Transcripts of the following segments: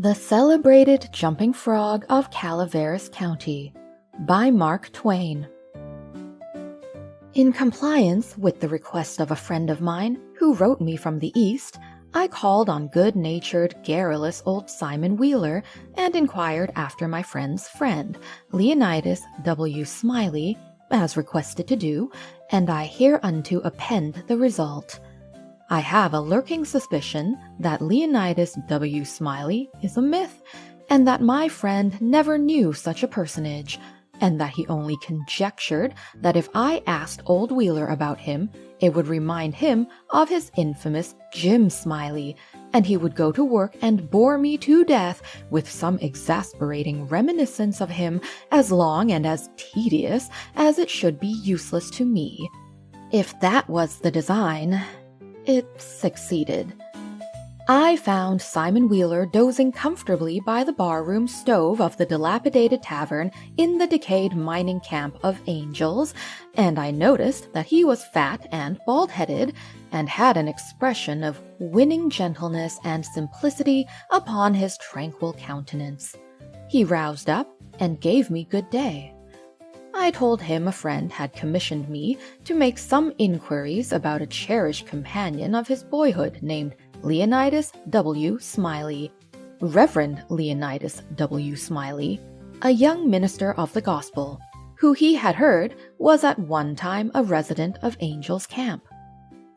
The Celebrated Jumping Frog of Calaveras County by Mark Twain. In compliance with the request of a friend of mine who wrote me from the East, I called on good-natured, garrulous old Simon Wheeler and inquired after my friend's friend, Leonidas W. Smiley, as requested to do, and I hereunto append the result. I have a lurking suspicion that Leonidas W. Smiley is a myth, and that my friend never knew such a personage, and that he only conjectured that if I asked old Wheeler about him, it would remind him of his infamous Jim Smiley, and he would go to work and bore me to death with some exasperating reminiscence of him as long and as tedious as it should be useless to me. If that was the design, it succeeded. I found Simon Wheeler dozing comfortably by the barroom stove of the dilapidated tavern in the decayed mining camp of Angels, and I noticed that he was fat and bald-headed, and had an expression of winning gentleness and simplicity upon his tranquil countenance. He roused up and gave me good day. I told him a friend had commissioned me to make some inquiries about a cherished companion of his boyhood named Leonidas W. Smiley, Reverend Leonidas W. Smiley, a young minister of the gospel, who he had heard was at one time a resident of Angel's Camp.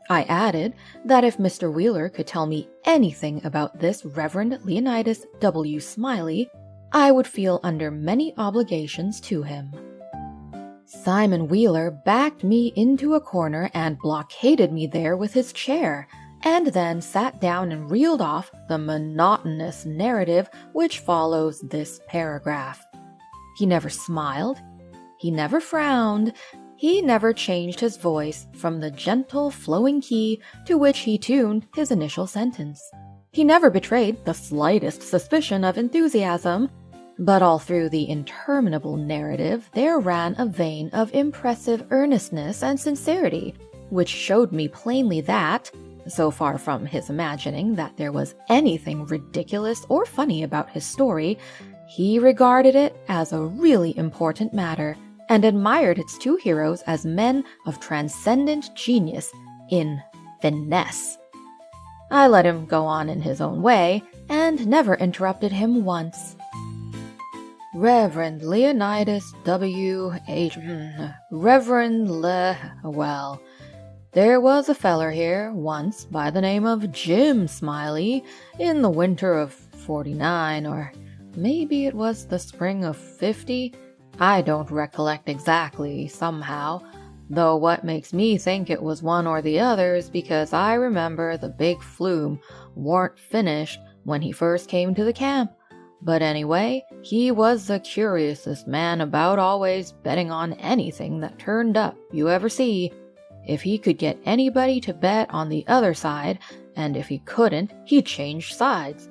I added that if Mr. Wheeler could tell me anything about this Reverend Leonidas W. Smiley, I would feel under many obligations to him. Simon Wheeler backed me into a corner and blockaded me there with his chair, and then sat down and reeled off the monotonous narrative which follows this paragraph. He never smiled, he never frowned, he never changed his voice from the gentle flowing key to which he tuned his initial sentence. He never betrayed the slightest suspicion of enthusiasm, but all through the interminable narrative there ran a vein of impressive earnestness and sincerity, which showed me plainly that, so far from his imagining that there was anything ridiculous or funny about his story, he regarded it as a really important matter, and admired its two heroes as men of transcendent genius in finesse. I let him go on in his own way, and never interrupted him once. Reverend Leonidas W. H. Well, there was a feller here once by the name of Jim Smiley in the winter of '49, or maybe it was the spring of '50. I don't recollect exactly, somehow, though what makes me think it was one or the other is because I remember the big flume warn't finished when he first came to the camp. But anyway, he was the curiousest man about, always betting on anything that turned up you ever see. If he could get anybody to bet on the other side, and if he couldn't, he'd change sides.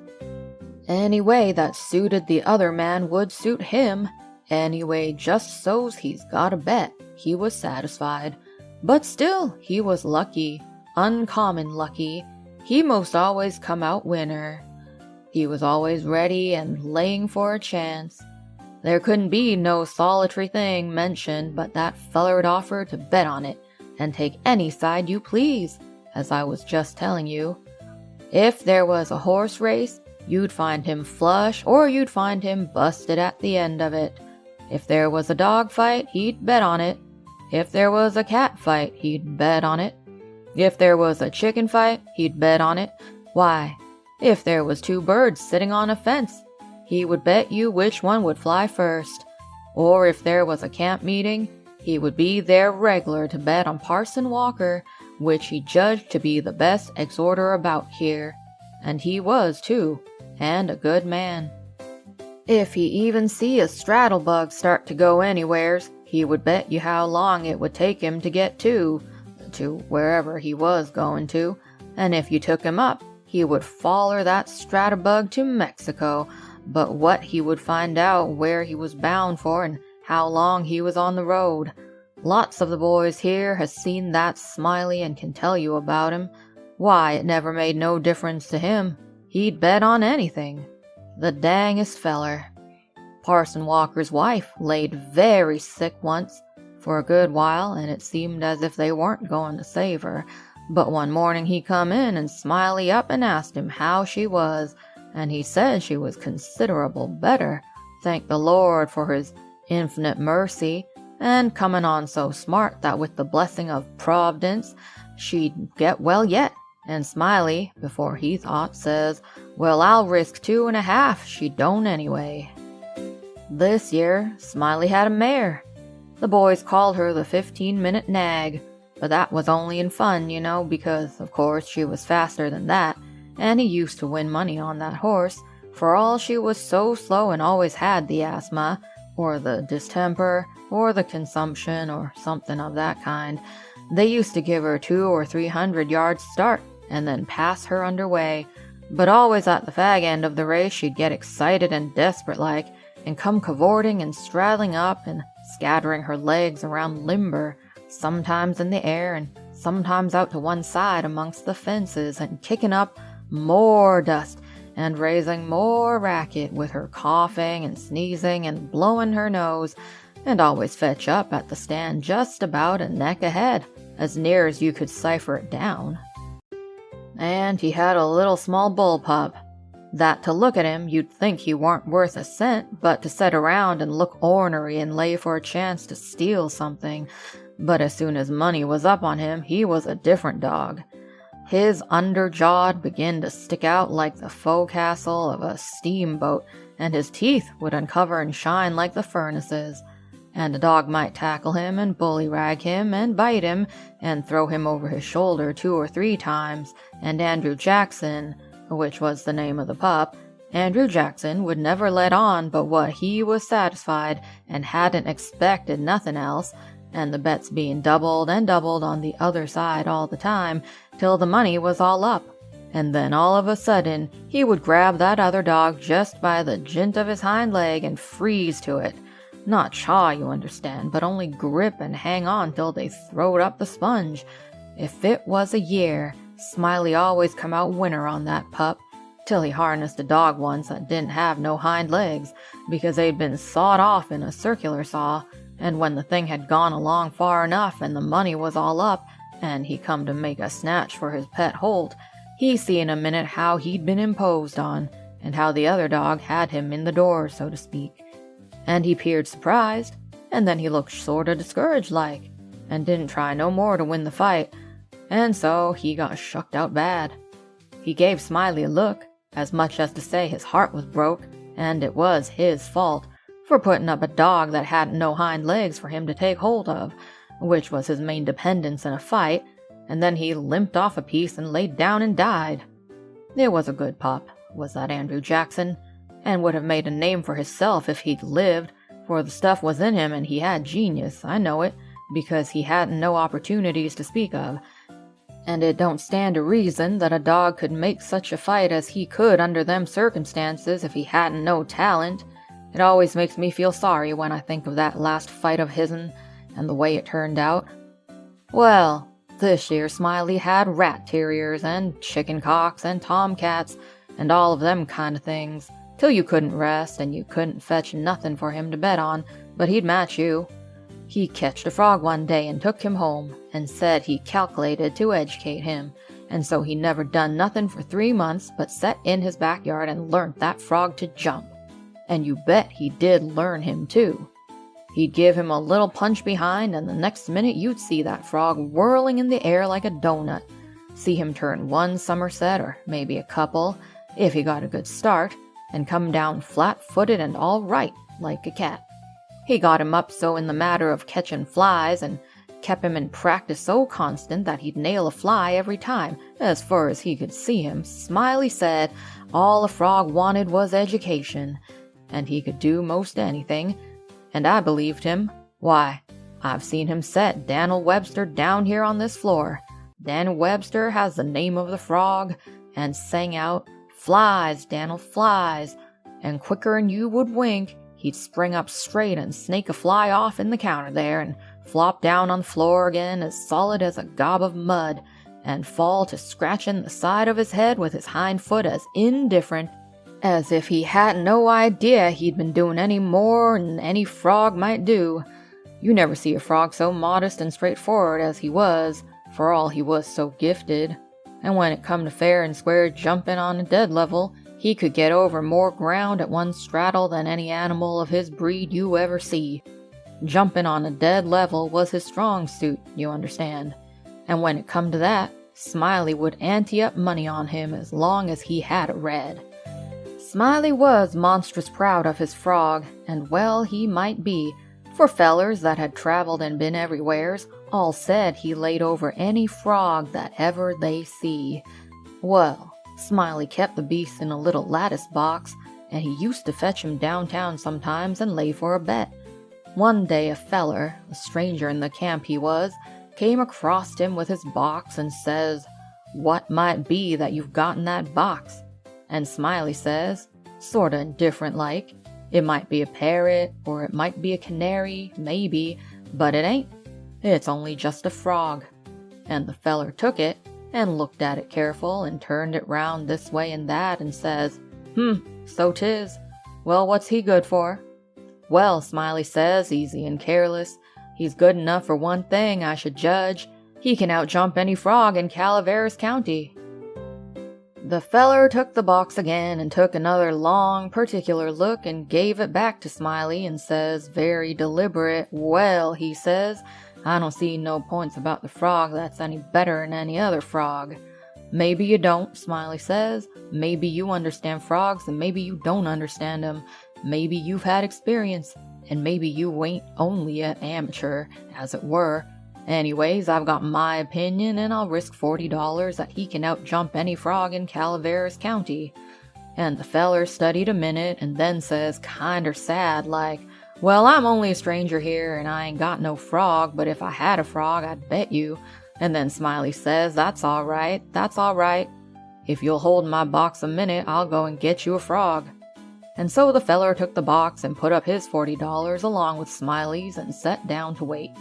Any way that suited the other man would suit him. Anyway, just so's he's got a bet, he was satisfied. But still, he was lucky, uncommon lucky. He most always come out winner. He was always ready and laying for a chance. There couldn't be no solitary thing mentioned but that feller'd offer to bet on it, and take any side you please, as I was just telling you. If there was a horse race, you'd find him flush, or you'd find him busted at the end of it. If there was a dog fight, he'd bet on it. If there was a cat fight, he'd bet on it. If there was a chicken fight, he'd bet on it. Why, if there was two birds sitting on a fence, he would bet you which one would fly first. Or if there was a camp meeting, he would be there reg'lar to bet on Parson Walker, which he judged to be the best exhorter about here. And he was, too, and a good man. If he even see a straddlebug start to go anywheres, he would bet you how long it would take him to get to wherever he was going to, and if you took him up, he would foller that straddlebug to Mexico, but what he would find out where he was bound for and how long he was on the road. Lots of the boys here has seen that Smiley and can tell you about him. Why, it never made no difference to him. He'd bet on anything. The dangest feller. Parson Walker's wife laid very sick once for a good while, and it seemed as if they weren't going to save her. But one morning he come in and Smiley up and asked him how she was, and he said she was considerable better, thank the Lord for his infinite mercy, and coming on so smart that with the blessing of Providence she'd get well yet. And Smiley, before he thought, says, "Well, I'll risk 2.5 she don't anyway." This year, Smiley had a mare. The boys called her the 15-minute nag, but that was only in fun, you know, because, of course, she was faster than that, and he used to win money on that horse, for all she was so slow and always had the asthma, or the distemper, or the consumption, or something of that kind. They used to give her 200 or 300 yards start, and then pass her underway, but always at the fag end of the race she'd get excited and desperate-like, and come cavorting and straddling up and scattering her legs around limber, sometimes in the air and sometimes out to one side amongst the fences, and kicking up more dust and raising more racket with her coughing and sneezing and blowing her nose, and always fetch up at the stand just about a neck ahead, as near as you could cipher it down. And he had a little small bull pup, that to look at him you'd think he weren't worth a cent, but to sit around and look ornery and lay for a chance to steal something. But as soon as money was up on him, he was a different dog. His underjaw'd begin to stick out like the forecastle of a steamboat, and his teeth would uncover and shine like the furnaces. And a dog might tackle him and bullyrag him and bite him and throw him over his shoulder 2 or 3 times, and Andrew Jackson, which was the name of the pup, Andrew Jackson would never let on but what he was satisfied and hadn't expected nothing else, and the bets being doubled and doubled on the other side all the time, till the money was all up. And then all of a sudden he would grab that other dog just by the jint of his hind leg and freeze to it. Not chaw, you understand, but only grip and hang on till they throwed up the sponge. If it was a year, Smiley always come out winner on that pup, till he harnessed a dog once that didn't have no hind legs, because they'd been sawed off in a circular saw, and when the thing had gone along far enough and the money was all up, and he come to make a snatch for his pet Holt, he see in a minute how he'd been imposed on, and how the other dog had him in the door, so to speak. And he 'peared surprised, and then he looked sorta discouraged like, and didn't try no more to win the fight, and so he got shucked out bad. He gave Smiley a look, as much as to say his heart was broke, and it was his fault, for putting up a dog that hadn't no hind legs for him to take hold of, which was his main dependence in a fight, and then he limped off a piece and laid down and died. It was a good pup, was that Andrew Jackson, and would have made a name for hisself if he'd lived, for the stuff was in him and he had genius, I know it, because he hadn't no opportunities to speak of. And it don't stand to reason that a dog could make such a fight as he could under them circumstances if he hadn't no talent. It always makes me feel sorry when I think of that last fight of his'n, and the way it turned out. Well, this year Smiley had rat terriers and chicken cocks and tomcats and all of them kind of things, till you couldn't rest and you couldn't fetch nothing for him to bet on, but he'd match you. He catched a frog one day and took him home, and said he calculated to educate him, and so he never done nothing for 3 months but set in his backyard and learnt that frog to jump. And you bet he did learn him too. He'd give him a little punch behind, and the next minute you'd see that frog whirling in the air like a donut. See him turn one somerset, or maybe a couple, if he got a good start, and come down flat-footed and all right, like a cat. He got him up so in the matter of catching flies, and kept him in practice so constant that he'd nail a fly every time, as far as he could see him. Smiley said all a frog wanted was education, and he could do most anything, and I believed him. Why, I've seen him set Dan'l Webster down here on this floor. Dan'l Webster has the name of the frog, and sang out, "Flies, Dan'l, flies," and quicker'n you would wink, he'd spring up straight and snake a fly off in the counter there, and flop down on the floor again as solid as a gob of mud, and fall to scratching the side of his head with his hind foot as indifferent as if he had no idea he'd been doing any more than any frog might do. You never see a frog so modest and straightforward as he was, for all he was so gifted. And when it come to fair and square jumping on a dead level, he could get over more ground at one straddle than any animal of his breed you ever see. Jumping on a dead level was his strong suit, you understand. And when it come to that, Smiley would ante up money on him as long as he had it read. Smiley was monstrous proud of his frog, and well he might be, for fellers that had traveled and been everywheres all said he laid over any frog that ever they see. Well, Smiley kept the beast in a little lattice box, and he used to fetch him downtown sometimes and lay for a bet. One day a feller, a stranger in the camp he was, came across him with his box and says, "What might be that you've got in that box?" And Smiley says, sorta indifferent like, "It might be a parrot, or it might be a canary, maybe, but it ain't. It's only just a frog." And the feller took it, and looked at it careful, and turned it round this way and that, and says, "So 'tis. Well, what's he good for?" "Well," Smiley says, easy and careless, "he's good enough for one thing, I should judge. He can outjump any frog in Calaveras County." The feller took the box again, and took another long, particular look, and gave it back to Smiley, and says, very deliberate, "Well," he says, "I don't see no points about the frog that's any better'n any other frog." "Maybe you don't," Smiley says. "Maybe you understand frogs, and maybe you don't understand 'em. Maybe you've had experience, and maybe you ain't only an amateur, as it were. Anyways, I've got my opinion, and I'll risk $40 that he can outjump any frog in Calaveras County." And the feller studied a minute, and then says, kinder sad like, "Well, I'm only a stranger here, and I ain't got no frog, but if I had a frog, I'd bet you." And then Smiley says, "That's all right, that's all right. If you'll hold my box a minute, I'll go and get you a frog." And so the feller took the box and put up his $40 along with Smiley's and sat down to wait.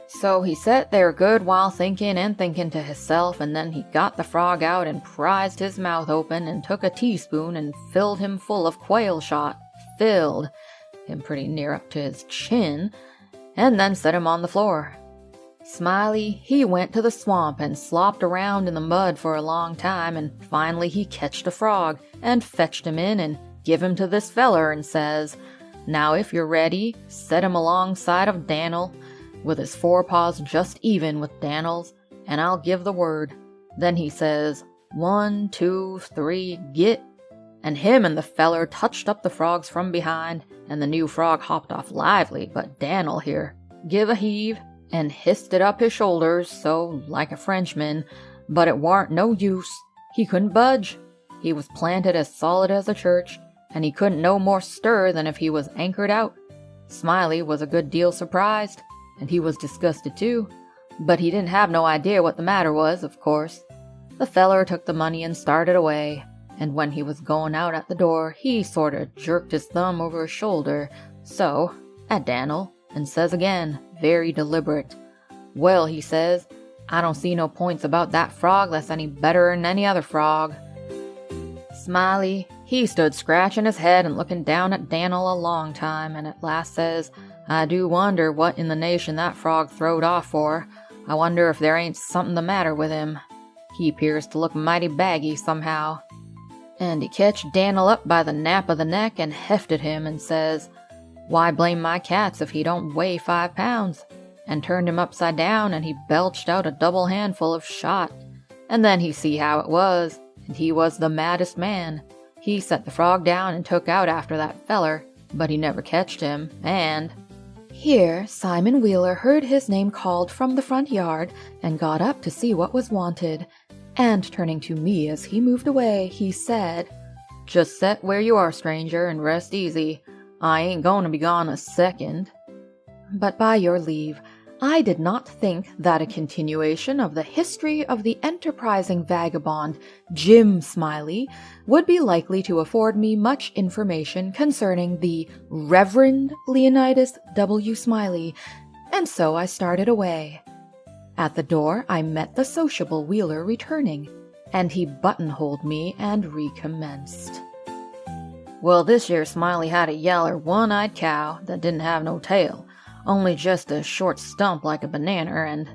So he sat there a good while thinking and thinking to hisself, and then he got the frog out and prized his mouth open and took a teaspoon and filled him full of quail shot. Filled him pretty near up to his chin, and then set him on the floor. Smiley, he went to the swamp and slopped around in the mud for a long time, and finally he catched a frog, and fetched him in and give him to this feller, and says, "Now if you're ready, set him alongside of Dan'l, with his forepaws just even with Dan'l's, and I'll give the word." Then he says, "1, 2, 3, git!" And him and the feller touched up the frogs from behind, and the new frog hopped off lively, but Dan'l here give a heave, and hissed it up his shoulders, so like a Frenchman, but it warn't no use. He couldn't budge. He was planted as solid as a church, and he couldn't no more stir than if he was anchored out. Smiley was a good deal surprised, and he was disgusted too, but he didn't have no idea what the matter was, of course. The feller took the money and started away, and when he was going out at the door, he sorta jerked his thumb over his shoulder, so, at Dan'l, and says again, very deliberate, "Well," he says, "I don't see no points about that frog that's any better'n any other frog." Smiley, he stood scratching his head and looking down at Dan'l a long time, and at last says, "I do wonder what in the nation that frog throwed off for. I wonder if there ain't something the matter with him. He 'pears to look mighty baggy somehow." And he catched Dan'l up by the nape of the neck and hefted him, and says, "Why blame my cats if he don't weigh 5 pounds?" And turned him upside down, and he belched out a double handful of shot. And then he see how it was, and he was the maddest man. He set the frog down and took out after that feller, but he never catched him, and... Here Simon Wheeler heard his name called from the front yard, and got up to see what was wanted. And turning to me as he moved away, he said, "Just set where you are, stranger, and rest easy. I ain't going to be gone a second." But by your leave, I did not think that a continuation of the history of the enterprising vagabond Jim Smiley would be likely to afford me much information concerning the Reverend Leonidas W. Smiley, and so I started away. At the door I met the sociable Wheeler returning, and he buttonholed me and recommenced. Well, this year Smiley had a yaller one-eyed cow that didn't have no tail, only just a short stump like a banana and...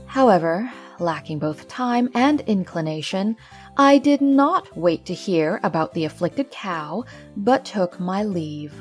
However, lacking both time and inclination, I did not wait to hear about the afflicted cow, but took my leave.